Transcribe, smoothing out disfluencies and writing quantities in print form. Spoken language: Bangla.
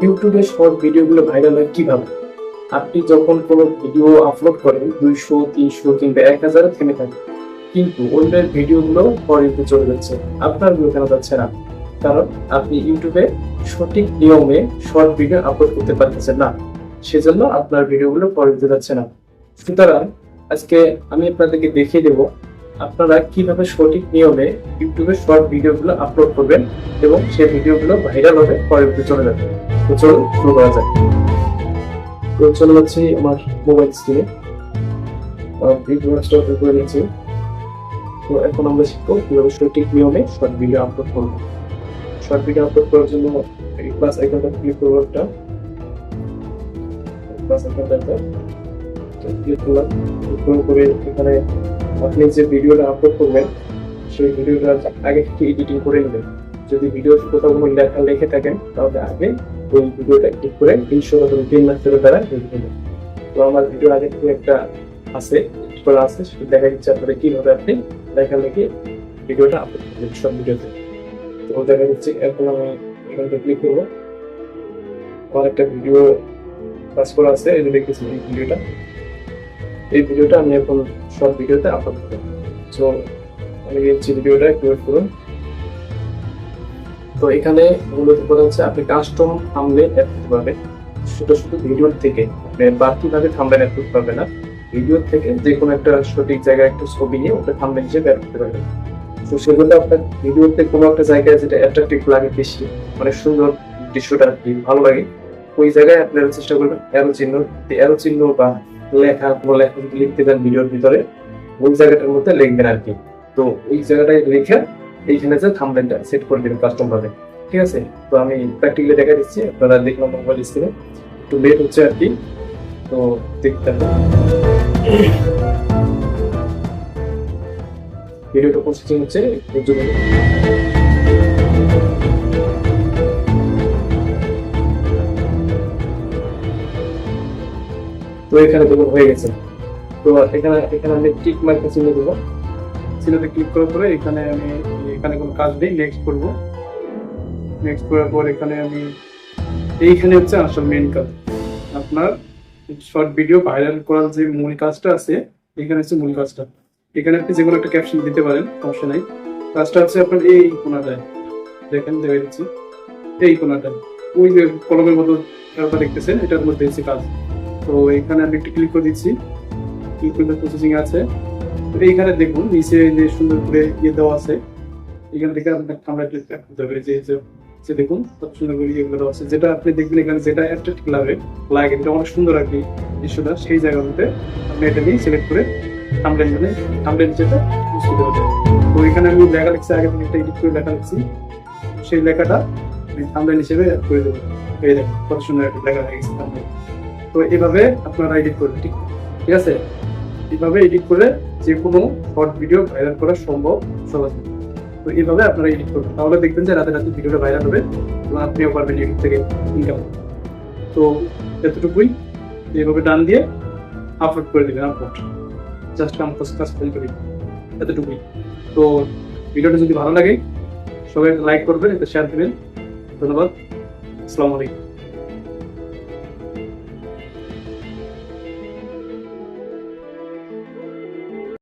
ইউটিউবে শর্ট ভিডিওগুলো ভাইরাল হয় কিভাবে? আপনি যখন কোনো ভিডিও আপলোড করেন 200, 300 কিংবা 1000 থেমে থাকে, কিন্তু অন্যের ভিডিওগুলো পরে চলে যাচ্ছে, আপনার ভিডিও কেন যাচ্ছে না? কারণ আপনি ইউটিউবে সঠিক নিয়মে শর্ট ভিডিও আপলোড করতে পারতেছেন না, সেজন্য আপনার ভিডিওগুলো পরে যাচ্ছে না। সুতরাং আজকে আমি আপনাদেরকে দেখিয়ে দেব আপনারা কিভাবে সঠিক নিয়মে ইউটিউবে শর্ট ভিডিওগুলো আপলোড করবেন এবং সেই ভিডিওগুলো ভাইরাল হবে, পরবর্তীতে চলে যাবে। তো চলুন শুরু করা যাক। তো চলে যাচ্ছি আমার মোবাইল স্ক্রিনে, ভিডিও স্টার্ট করে নিয়েছি। তো এখন আমরা শিখবো কিভাবে সঠিক নিয়মে শর্ট ভিডিও আপলোড করবো। শর্ট ভিডিও আপলোড করার জন্য এই প্লাস আইকনটা ক্লিক করবো, একটা প্লাস আইকনটা ক্লিক করলাম। করে এখানে আপনি যে ভিডিওটা আপলোড করবেন সেই ভিডিওটা আগে থেকে এডিটিং করে নেবেন। যদি ভিডিওর কোথাও কোনো লেখা লিখে থাকেন তাহলে আগে ওই ভিডিওটা ক্লিক করে গ্রিন মাস্টারের দ্বারা লিখে নেবেন। তো আমার ভিডিও আগে থেকে একটা আছে, এডিট করা আছে, সেটা দেখা যাচ্ছে আপনাদের কিভাবে আপনি লেখা লিখে ভিডিওটা আপলোড করবেন সব ভিডিওতে। তো দেখা যাচ্ছে এখন আমি এখানটা ক্লিক করবো, আমার একটা ভিডিও কাজ করা আছে, এই যে দেখতেছি এই ভিডিওটা আমি এখন শর্ট ভিডিওতে আপলোড করব। সো আমি এই ভিডিওটা একটু ওয়েট করুন। তো এখানে মূলত কথা হচ্ছে আপনি কাস্টম থাম্বনেল অ্যাড করতে পারবেন। সেটা শুধু ভিডিওর থেকে, বাকিভাবে থাম্বনেল অ্যাড করতে পারবেন না। ভিডিওর থেকে যে কোনো একটা সঠিক জায়গায় একটা ছবি নিয়ে ওটা থাম্বনেল হিসেবে অ্যাড করতে পারবেন। তো সেগুলো আপনার ভিডিওতে কোনো একটা জায়গায় যেটা অ্যাট্রাকটিভ লাগে বেশি, মানে সুন্দর দৃশ্যটা আর কি ভালো লাগে, ওই জায়গায় আপনারা চেষ্টা করবেন অ্যারো চিহ্ন বা লেখা যদি লিখতে দেন ভিডিওর ভিতরে, ওই জায়গাটার মধ্যে লিখবেন আর কি। তো ওই জায়গাটায় লিখে এইখানে যে থাম্বনেলটা সেট করে দেবেন কাস্টম ভাবে, ঠিক আছে? তো আমি প্র্যাকটিক্যালি দেখা দিচ্ছি, আপনারা দেখলাম মোবাইল স্ক্রিনে, একটু লেট হচ্ছে আর কি, তো দেখতে হবে। ভিডিওটা প্রসেসিং হচ্ছে, তো এখানে দেখুন হয়ে গেছে। তো এখানে আমি টিক মার্ক চিহ্ন দেবো, চিহ্নতে ক্লিক করার পরে এখানে কোনো কাজ নেই, নেক্সট করবো। নেক্সট করার পর এইখানে হচ্ছে আসল মেইন কাজ, আপনার শর্ট ভিডিও ভাইরাল করার যে মূল কাজটা আছে, এখানে হচ্ছে মূল কাজটা। এখানে আপনি যে কোনো একটা ক্যাপশন দিতে পারেন, সমস্যা নাই। কাজটা হচ্ছে আপনার এই কোণাটায় দেখেন, দেখে দিচ্ছি, এই কোণাটায় ওই যে কলমের মতো দেখতেছেন, এটার মধ্যে হচ্ছে কাজ। তো এখানে আমি একটু ক্লিক করে দিচ্ছি, ক্লিক করে প্রসেসিং আছে। তো এইখানে দেখুন নিচে যে সুন্দর করে দেওয়া আছে, এখান থেকে আপনার আমরা করতে হবে যে দেখুন কত সুন্দর করে ইয়েগুলো দেওয়া আছে, যেটা আপনি দেখবেন এখানে যেটা অ্যাট্রাক্টিভ লাগে এটা অনেক সুন্দর আর কি দৃশ্যটা, সেই জায়গাতে আপনি এটা নিয়ে সিলেক্ট করে থাম্বনেল যেটা বুঝতে হবে। তো এখানে আমি লেখা লিখছি, আগে থেকে একটা এডিট করে লেখা লিখছি, সেই লেখাটা থাম্বনেল হিসেবে করে দেবো। এই দেখুন কত সুন্দর একটা লেখা হয়ে গেছে থাম্বনেল। তো এইভাবে আপনারা এডিট করবেন, ঠিক আছে? এইভাবে এডিট করে যে কোনো শর্ট ভিডিও ভাইরাল করা সম্ভব সহজ। তো এইভাবে আপনারা এডিট করবেন, তাহলে দেখবেন যে রাতে ভিডিওটা ভাইরাল হবে এবং আপনিও পারবেন ইউটিউব থেকে ইনকাম। তো এতটুকুই, এইভাবে ডান দিয়ে আপলোড করে দিবেন, জাস্ট কাজ ফেল করি, এতটুকুই। তো ভিডিওটা যদি ভালো লাগে সবাই লাইক করবেন, একটু শেয়ার দেবেন। ধন্যবাদ, আসসালামু আলাইকুম।